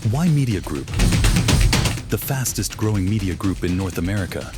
Why Media Group? The fastest growing media group in North America.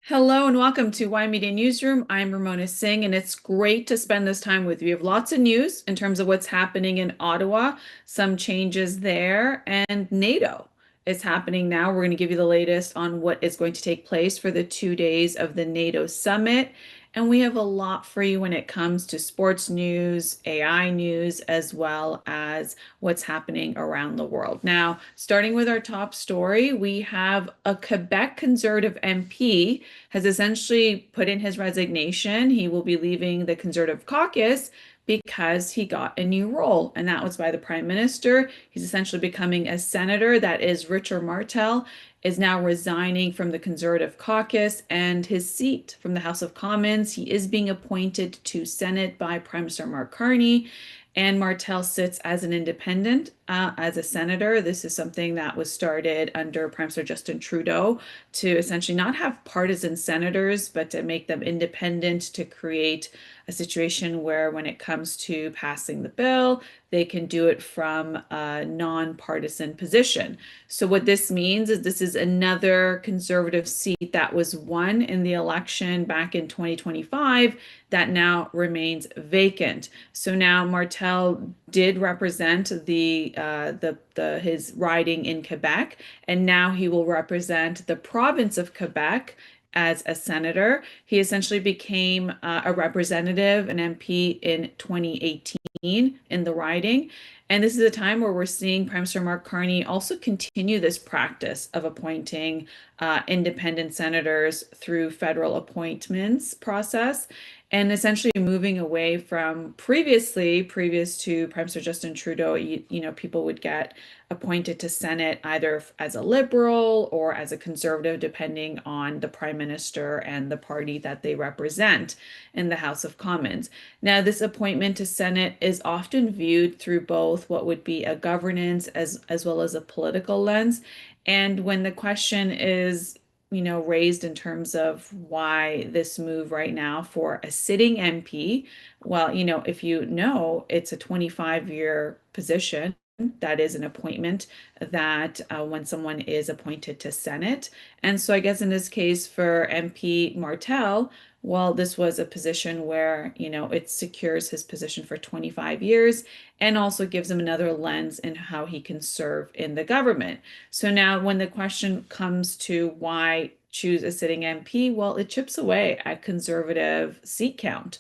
Hello and welcome to Y Media Newsroom. I'm Ramona Singh, and it's great to spend this time with you. We have lots of news in terms of what's happening in Ottawa, some changes there, and NATO is happening now. We're going to give you the latest on what is going to take place for the 2 days of the NATO summit. And we have a lot for you when it comes to sports news, AI news, as well as what's happening around the world. Now, starting with our top story, we have a Quebec Conservative MP has essentially put in his resignation. He will be leaving the Conservative caucus because he got a new role, and that was by the Prime Minister. He's essentially becoming a senator. That is, Richard Martel is now resigning from the Conservative caucus and his seat from the House of Commons. He is being appointed to Senate by Prime Minister Mark Carney, and Martel sits as an independent, as a senator. This is something that was started under Prime Minister Justin Trudeau to essentially not have partisan senators, but to make them independent, to create a situation where when it comes to passing the bill, they can do it from a nonpartisan position. So what this means is this is another Conservative seat that was won in the election back in 2025 that now remains vacant. So now Martel did represent his riding in Quebec, and now he will represent the province of Quebec as a senator. He essentially became a representative, an MP in 2018 in the riding. And this is a time where we're seeing Prime Minister Mark Carney also continue this practice of appointing independent senators through federal appointments process, and essentially moving away from previous to Prime Minister Justin Trudeau, people would get appointed to Senate either as a liberal or as a conservative, depending on the Prime Minister and the party that they represent in the House of Commons. Now, this appointment to Senate is often viewed through both what would be a governance as well as a political lens. And when the question is, raised in terms of why this move right now for a sitting MP, well, if it's a 25-year position. That is an appointment that when someone is appointed to Senate. And so I guess in this case for MP Martel, well, this was a position where, it secures his position for 25 years and also gives him another lens in how he can serve in the government. So now when the question comes to why choose a sitting MP, well, it chips away at Conservative seat count,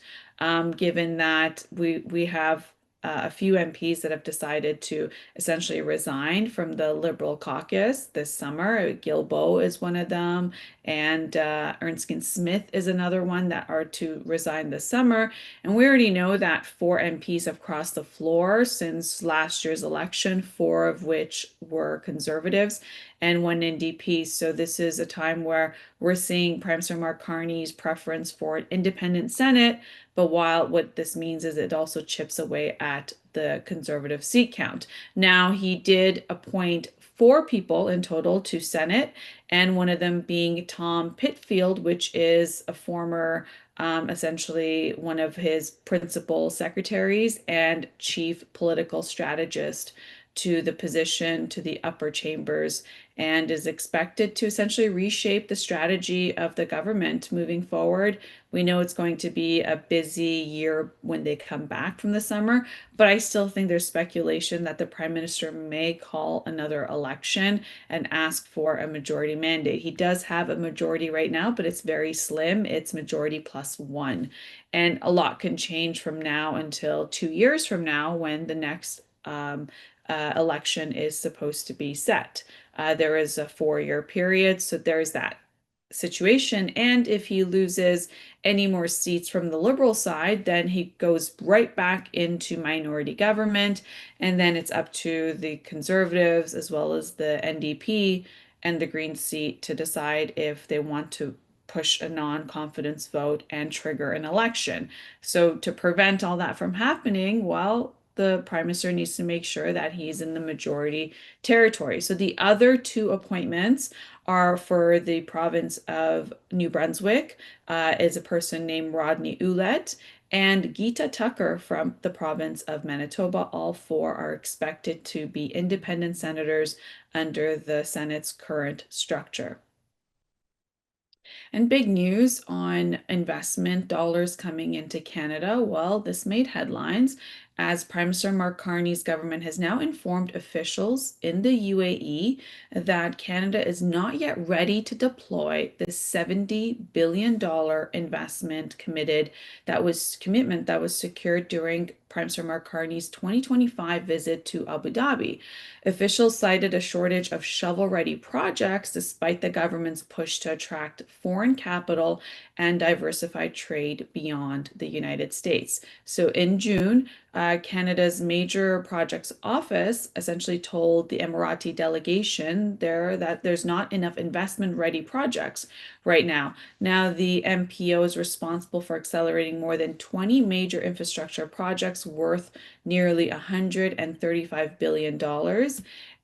given that we have a few MPs that have decided to essentially resign from the Liberal caucus this summer. Guilbeault is one of them, and Ernstine Smith is another one that are to resign this summer. And we already know that 4 MPs have crossed the floor since last year's election, 4 of which were Conservatives and 1 NDP. So this is a time where we're seeing Prime Minister Mark Carney's preference for an independent Senate. But while what this means is it also chips away at the Conservative seat count. Now, he did appoint 4 people in total to Senate, and one of them being Tom Pitfield, which is a former, essentially one of his principal secretaries and chief political strategist to the position, to the upper chambers, and is expected to essentially reshape the strategy of the government moving forward. We know it's going to be a busy year when they come back from the summer, but I still think there's speculation that the Prime Minister may call another election and ask for a majority mandate. He does have a majority right now, but it's very slim. It's majority plus 1. And a lot can change from now until 2 years from now when the next election is supposed to be set. There is a 4-year period, so there's that situation. And if he loses any more seats from the Liberal side, then he goes right back into minority government. And then it's up to the Conservatives as well as the NDP and the Green seat to decide if they want to push a non-confidence vote and trigger an election. So to prevent all that from happening, well, the Prime Minister needs to make sure that he's in the majority territory. So the other 2 appointments are for the province of New Brunswick, is a person named Rodney Ouellette, and Geeta Tucker from the province of Manitoba. All four are expected to be independent senators under the Senate's current structure. And big news on investment dollars coming into Canada. Well, this made headlines as Prime Minister Mark Carney's government has now informed officials in the UAE that Canada is not yet ready to deploy the $70 billion investment commitment that was secured during Prime Minister Mark Carney's 2025 visit to Abu Dhabi. Officials cited a shortage of shovel-ready projects despite the government's push to attract foreign capital and diversify trade beyond the United States. So in June, Canada's Major Projects Office essentially told the Emirati delegation there that there's not enough investment-ready projects right now. Now, the MPO is responsible for accelerating more than 20 major infrastructure projects worth nearly $135 billion.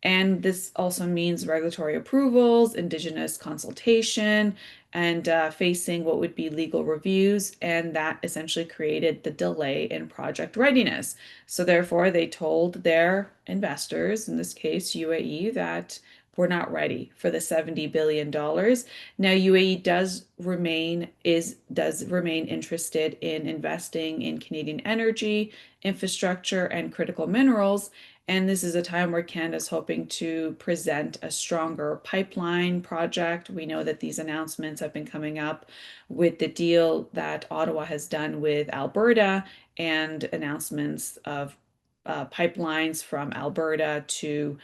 And this also means regulatory approvals, Indigenous consultation, and facing what would be legal reviews. And that essentially created the delay in project readiness. So, therefore, they told their investors, in this case, UAE, that we're not ready for the $70 billion. Now, UAE does remain interested in investing in Canadian energy, infrastructure, and critical minerals. And this is a time where Canada is hoping to present a stronger pipeline project. We know that these announcements have been coming up with the deal that Ottawa has done with Alberta and announcements of pipelines from Alberta to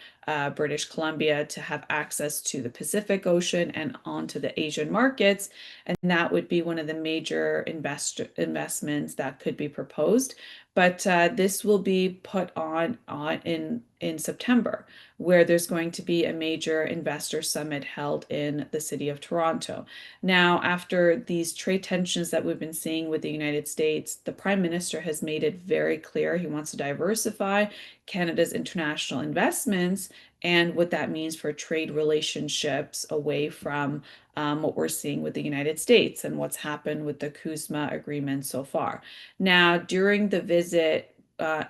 British Columbia to have access to the Pacific Ocean and onto the Asian markets. And that would be one of the major investments that could be proposed. But this will be put on in September, where there's going to be a major investor summit held in the city of Toronto. Now, after these trade tensions that we've been seeing with the United States, the Prime Minister has made it very clear he wants to diversify Canada's international investments and what that means for trade relationships away from what we're seeing with the United States and what's happened with the CUSMA agreement so far. Now, during the visit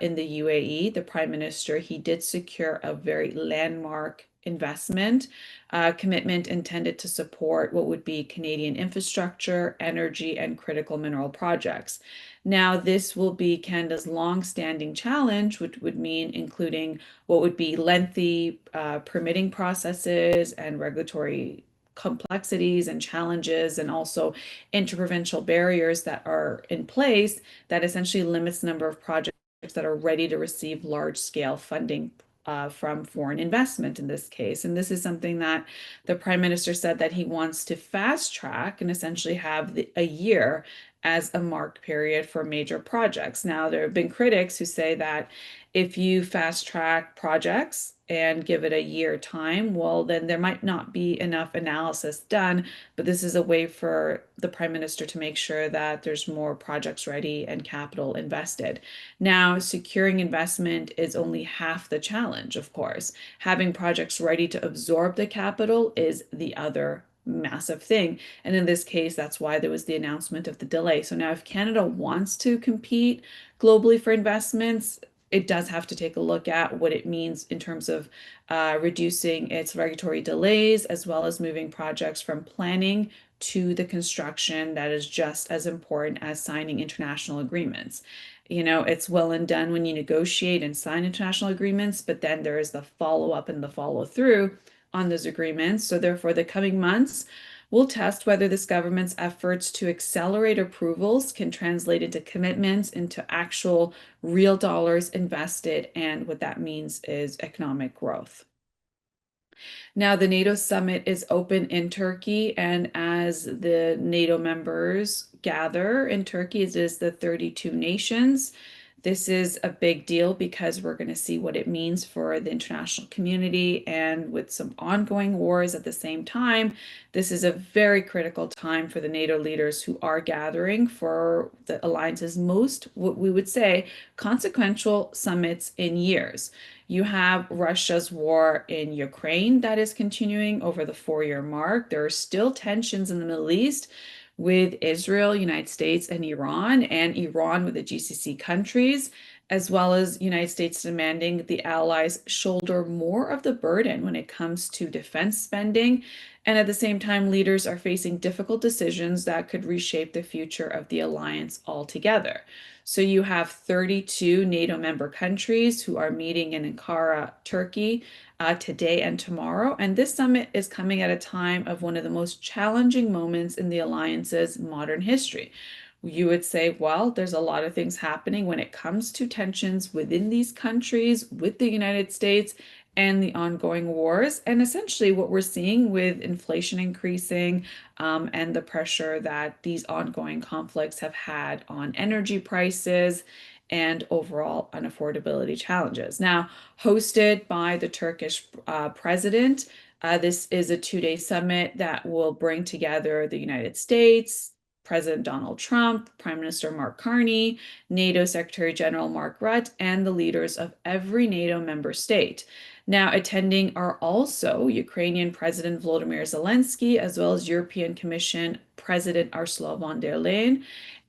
in the UAE, the Prime Minister, he did secure a very landmark investment commitment intended to support what would be Canadian infrastructure, energy, and critical mineral projects. Now, this will be Canada's long-standing challenge, which would mean including what would be lengthy permitting processes and regulatory complexities and challenges, and also interprovincial barriers that are in place that essentially limits the number of projects that are ready to receive large-scale funding from foreign investment in this case. And this is something that the Prime Minister said that he wants to fast track and essentially have a year as a marked period for major projects. Now, there have been critics who say that if you fast track projects and give it a year time, well, then there might not be enough analysis done. But this is a way for the Prime Minister to make sure that there's more projects ready and capital invested. Now, securing investment is only half the challenge, of course. Having projects ready to absorb the capital is the other massive thing. And in this case, that's why there was the announcement of the delay. So now if Canada wants to compete globally for investments, it does have to take a look at what it means in terms of reducing its regulatory delays, as well as moving projects from planning to the construction that is just as important as signing international agreements. You know, it's well and done when you negotiate and sign international agreements, but then there is the follow-up and the follow-through on those agreements. So therefore, the coming months will test whether this government's efforts to accelerate approvals can translate into commitments, into actual real dollars invested, and what that means is economic growth. Now, the NATO summit is open in Turkey, and as the NATO members gather in Turkey, it is the 32 nations. This is a big deal because we're going to see what it means for the international community, and with some ongoing wars at the same time, this is a very critical time for the NATO leaders who are gathering for the alliance's most, what we would say, consequential summits in years. You have Russia's war in Ukraine that is continuing over the 4-year mark. There are still tensions in the Middle East, with Israel, United States, and Iran with the GCC countries, as well as United States demanding the allies shoulder more of the burden when it comes to defense spending. And at the same time, leaders are facing difficult decisions that could reshape the future of the alliance altogether. So you have 32 NATO member countries who are meeting in Ankara, Turkey, today and tomorrow. And this summit is coming at a time of one of the most challenging moments in the alliance's modern history. You would say, well, there's a lot of things happening when it comes to tensions within these countries, with the United States, and the ongoing wars. And essentially, what we're seeing with inflation increasing, and the pressure that these ongoing conflicts have had on energy prices and overall unaffordability challenges. Now, hosted by the Turkish president, this is a 2-day summit that will bring together the United States, President Donald Trump, Prime Minister Mark Carney, NATO Secretary General Mark Rutte, and the leaders of every NATO member state. Now, attending are also Ukrainian President Volodymyr Zelensky, as well as European Commission President Ursula von der Leyen,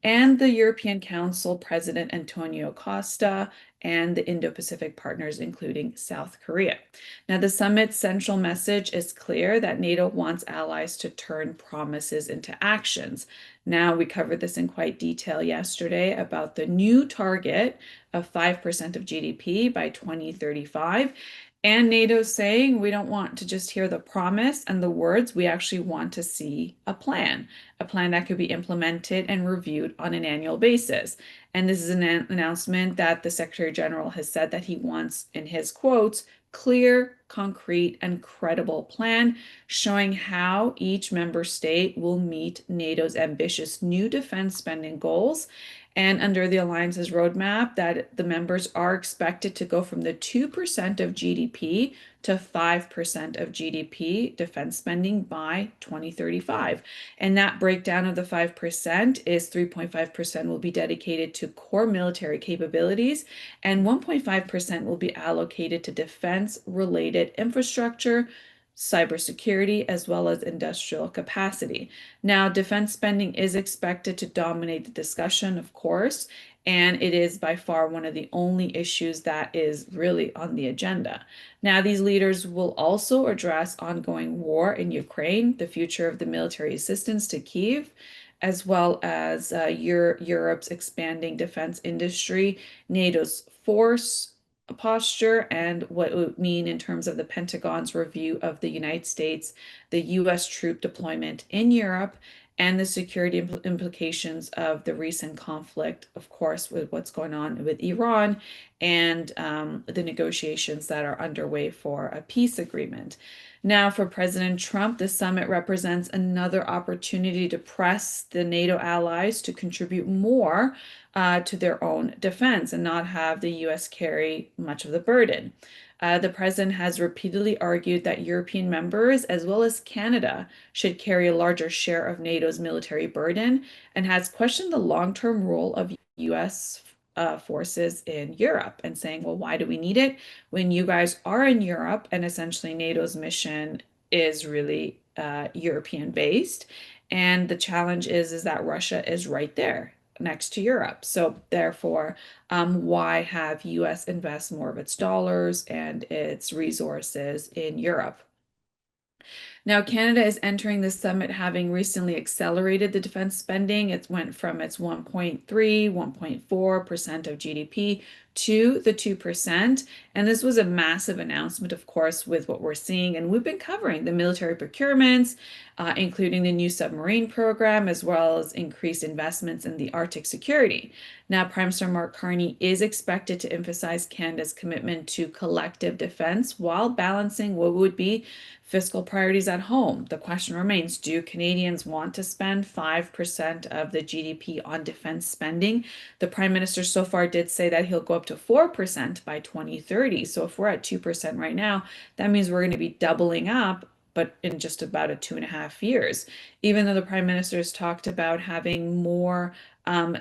and the European Council President Antonio Costa, and the Indo-Pacific partners, including South Korea. Now, the summit's central message is clear that NATO wants allies to turn promises into actions. Now, we covered this in quite detail yesterday about the new target of 5% of GDP by 2035. And NATO saying we don't want to just hear the promise and the words, we actually want to see a plan that could be implemented and reviewed on an annual basis. And this is an announcement that the Secretary General has said that he wants, in his quotes, clear, concrete, and credible plan showing how each member state will meet NATO's ambitious new defense spending goals. And under the alliance's roadmap, that the members are expected to go from the 2% of GDP to 5% of GDP defense spending by 2035. And that breakdown of the 5% is 3.5% will be dedicated to core military capabilities, and 1.5% will be allocated to defense-related infrastructure, cybersecurity, as well as industrial capacity. Now, defense spending is expected to dominate the discussion, of course, and it is by far one of the only issues that is really on the agenda. Now, these leaders will also address ongoing war in Ukraine, the future of the military assistance to Kyiv, as well as Europe's expanding defense industry, NATO's force posture, and what it would mean in terms of the Pentagon's review of the United States, the US troop deployment in Europe, and the security implications of the recent conflict, of course, with what's going on with Iran and the negotiations that are underway for a peace agreement. Now, for President Trump, the summit represents another opportunity to press the NATO allies to contribute more to their own defense and not have the US carry much of the burden. The president has repeatedly argued that European members, as well as Canada, should carry a larger share of NATO's military burden, and has questioned the long-term role of US forces in Europe and saying, well, why do we need it when you guys are in Europe and essentially NATO's mission is really European based? And the challenge is that Russia is right there next to Europe. So therefore, why have US invest more of its dollars and its resources in Europe? Now, Canada is entering this summit having recently accelerated the defense spending. It went from its 1.3, 1.4% of GDP to the 2%. And this was a massive announcement, of course, with what we're seeing. And we've been covering the military procurements, including the new submarine program, as well as increased investments in the Arctic security. Now, Prime Minister Mark Carney is expected to emphasize Canada's commitment to collective defense while balancing what would be fiscal priorities at home. The question remains, do Canadians want to spend 5% of the GDP on defense spending? The Prime Minister so far did say that he'll go up to 4% by 2030. So if we're at 2% right now, that means we're going to be doubling up, but in just about 2.5 years. Even though the Prime Minister has talked about having more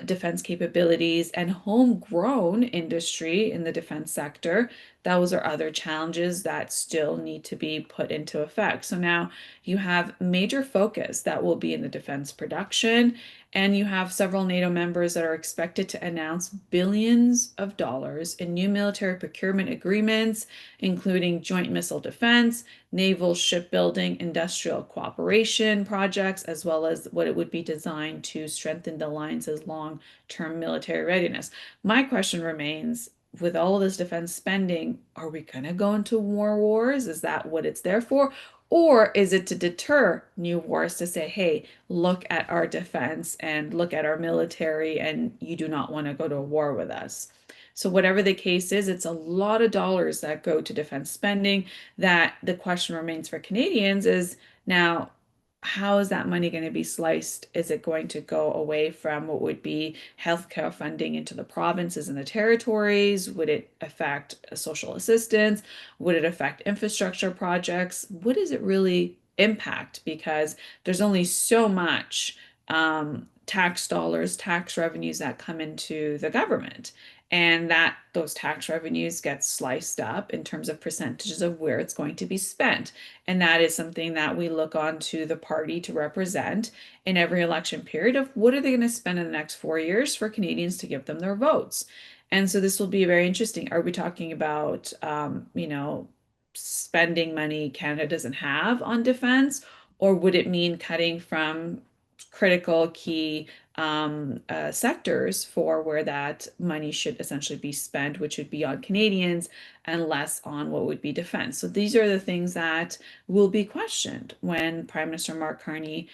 defense capabilities and homegrown industry in the defense sector. Those are other challenges that still need to be put into effect. So now you have major focus that will be in the defense production, and you have several NATO members that are expected to announce billions of dollars in new military procurement agreements, including joint missile defense, naval shipbuilding, industrial cooperation projects, as well as what it would be designed to strengthen the alliance's long-term military readiness. My question remains, with all of this defense spending, are we going to go into wars? Is that what it's there for? Or is it to deter new wars, to say, hey, look at our defense and look at our military, and you do not want to go to a war with us? So whatever the case is, it's a lot of dollars that go to defense spending. That the question remains for Canadians is now, how is that money going to be sliced? Is it going to go away from what would be healthcare funding into the provinces and the territories? Would it affect social assistance? Would it affect infrastructure projects? What does it really impact? Because there's only so much tax dollars, tax revenues that come into the government, and that those tax revenues get sliced up in terms of percentages of where it's going to be spent. And that is something that we look on to the party to represent in every election period of what are they going to spend in the next 4 years for Canadians to give them their votes. And so this will be very interesting. Are we talking about, spending money Canada doesn't have on defense, or would it mean cutting from critical key sectors for where that money should essentially be spent, which would be on Canadians and less on what would be defense? So these are the things that will be questioned when Prime Minister Mark Carney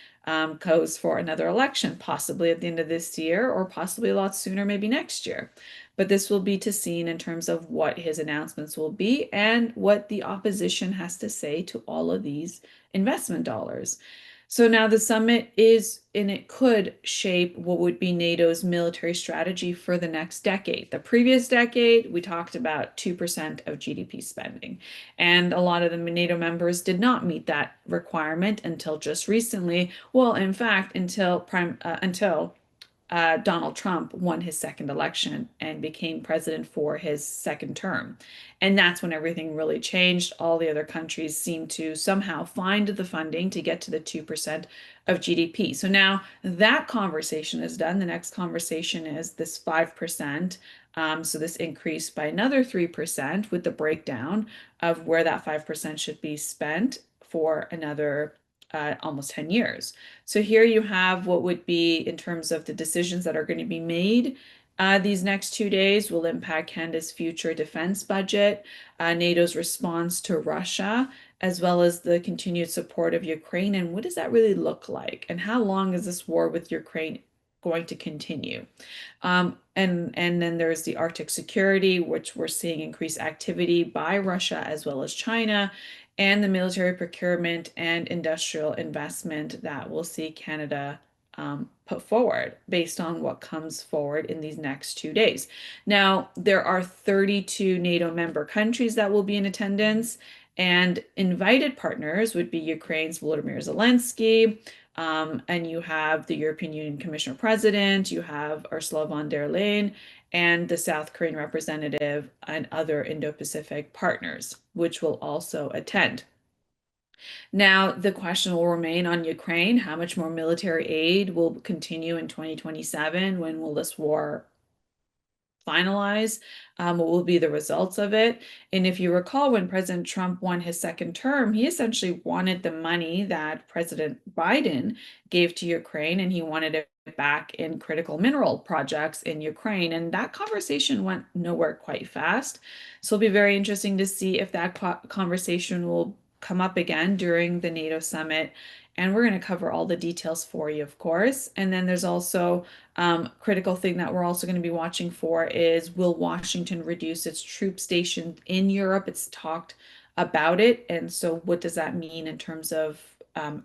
goes for another election, possibly at the end of this year or possibly a lot sooner, maybe next year. But this will be to seen in terms of what his announcements will be and what the opposition has to say to all of these investment dollars. So now the summit is, and it could shape what would be NATO's military strategy for the next decade. The previous decade, we talked about 2% of GDP spending, and a lot of the NATO members did not meet that requirement until just recently. Well, in fact, until Donald Trump won his second election and became president for his second term. And that's when everything really changed. All the other countries seemed to somehow find the funding to get to the 2% of GDP. So now that conversation is done. The next conversation is this 5%. So this increased by another 3% with the breakdown of where that 5% should be spent for another almost 10 years. So here you have what would be, in terms of the decisions that are going to be made. These next 2 days will impact Canada's future defense budget, NATO's response to Russia, as well as the continued support of Ukraine. And what does that really look like? And how long is this war with Ukraine going to continue? And then there's the Arctic security, which we're seeing increased activity by Russia as well as China, and the military procurement and industrial investment that we'll see Canada put forward based on what comes forward in these next 2 days. Now, there are 32 NATO member countries that will be in attendance, and invited partners would be Ukraine's Volodymyr Zelensky, and you have the European Union Commissioner President, you have Ursula von der Leyen, and the South Korean representative and other Indo-Pacific partners, which will also attend. Now, the question will remain on Ukraine. How much more military aid will continue in 2027? When will this war finalize? What will be the results of it? And if you recall, when President Trump won his second term, he essentially wanted the money that President Biden gave to Ukraine, and he wanted it back in critical mineral projects in Ukraine. And that conversation went nowhere quite fast. So it'll be very interesting to see if that conversation will come up again during the NATO summit. And we're going to cover all the details for you, of course. And then there's also critical thing that we're also going to be watching for is, will Washington reduce its troop stations in Europe? It's talked about it. And so what does that mean in terms of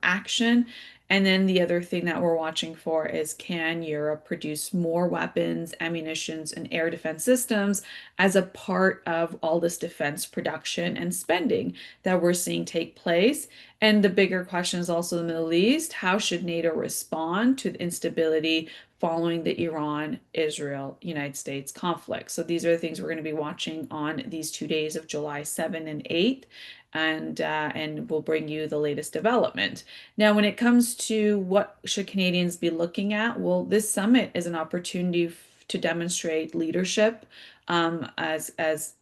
action? And then the other thing that we're watching for is, can Europe produce more weapons, ammunitions, and air defense systems as a part of all this defense production and spending that we're seeing take place? And the bigger question is also the Middle East. How should NATO respond to the instability following the Iran, Israel, United States conflict? So these are the things we're going to be watching on these 2 days of July 7 and 8, and we'll bring you the latest development. Now, when it comes to what should Canadians be looking at, well, this summit is an opportunity to demonstrate leadership,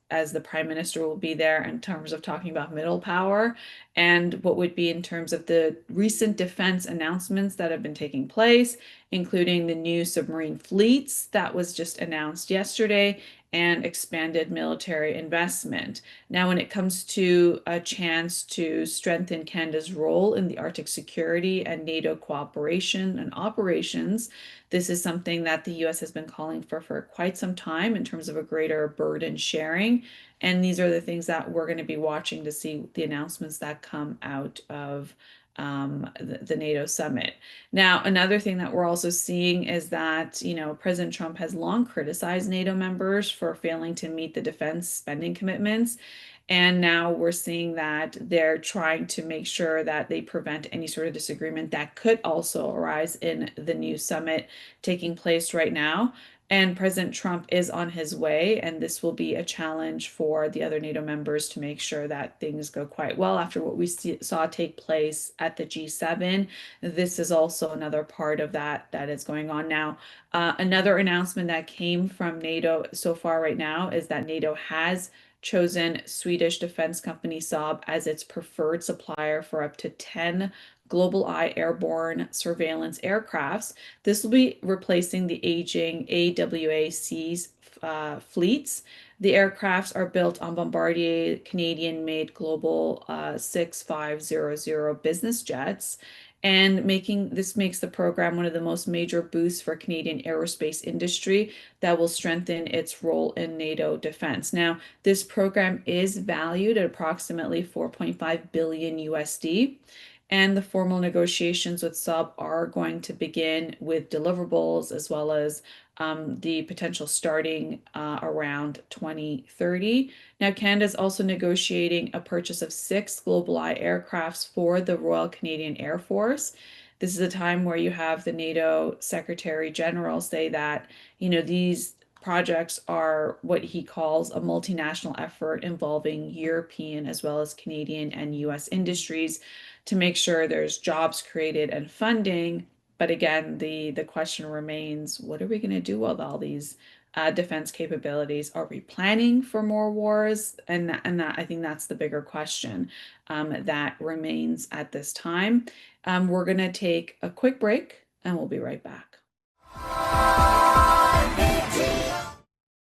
as the Prime Minister will be there in terms of talking about middle power, and what would be in terms of the recent defense announcements that have been taking place, including the new submarine fleets that was just announced yesterday, and expanded military investment. Now, when it comes to a chance to strengthen Canada's role in the Arctic security and NATO cooperation and operations, this is something that the US has been calling for quite some time in terms of a greater burden sharing. And these are the things that we're going to be watching to see the announcements that come out of the NATO summit. Now, another thing that we're also seeing is that, President Trump has long criticized NATO members for failing to meet the defense spending commitments. And now we're seeing that they're trying to make sure that they prevent any sort of disagreement that could also arise in the new summit taking place right now. And President Trump is on his way, and this will be a challenge for the other NATO members to make sure that things go quite well after what we saw take place at the G7. This is also another part of that is going on now. Another announcement that came from NATO so far right now is that NATO has chosen Swedish defense company Saab as its preferred supplier for up to 10 GlobalEye airborne surveillance aircrafts. This will be replacing the aging AWACS fleets. The aircrafts are built on Bombardier Canadian-made Global 6500 business jets, and this makes the program one of the most major boosts for Canadian aerospace industry that will strengthen its role in NATO defense. Now, this program is valued at approximately 4.5 billion USD. And the formal negotiations with Saab are going to begin with deliverables, as well as the potential starting around 2030. Now, Canada is also negotiating a purchase of 6 GlobalEye aircrafts for the Royal Canadian Air Force. This is a time where you have the NATO Secretary General say that, these projects are what he calls a multinational effort involving European as well as Canadian and US industries to make sure there's jobs created and funding. But again, the question remains, what are we going to do with all these defense capabilities? Are we planning for more wars? And that I think that's the bigger question that remains at this time. We're going to take a quick break, and we'll be right back.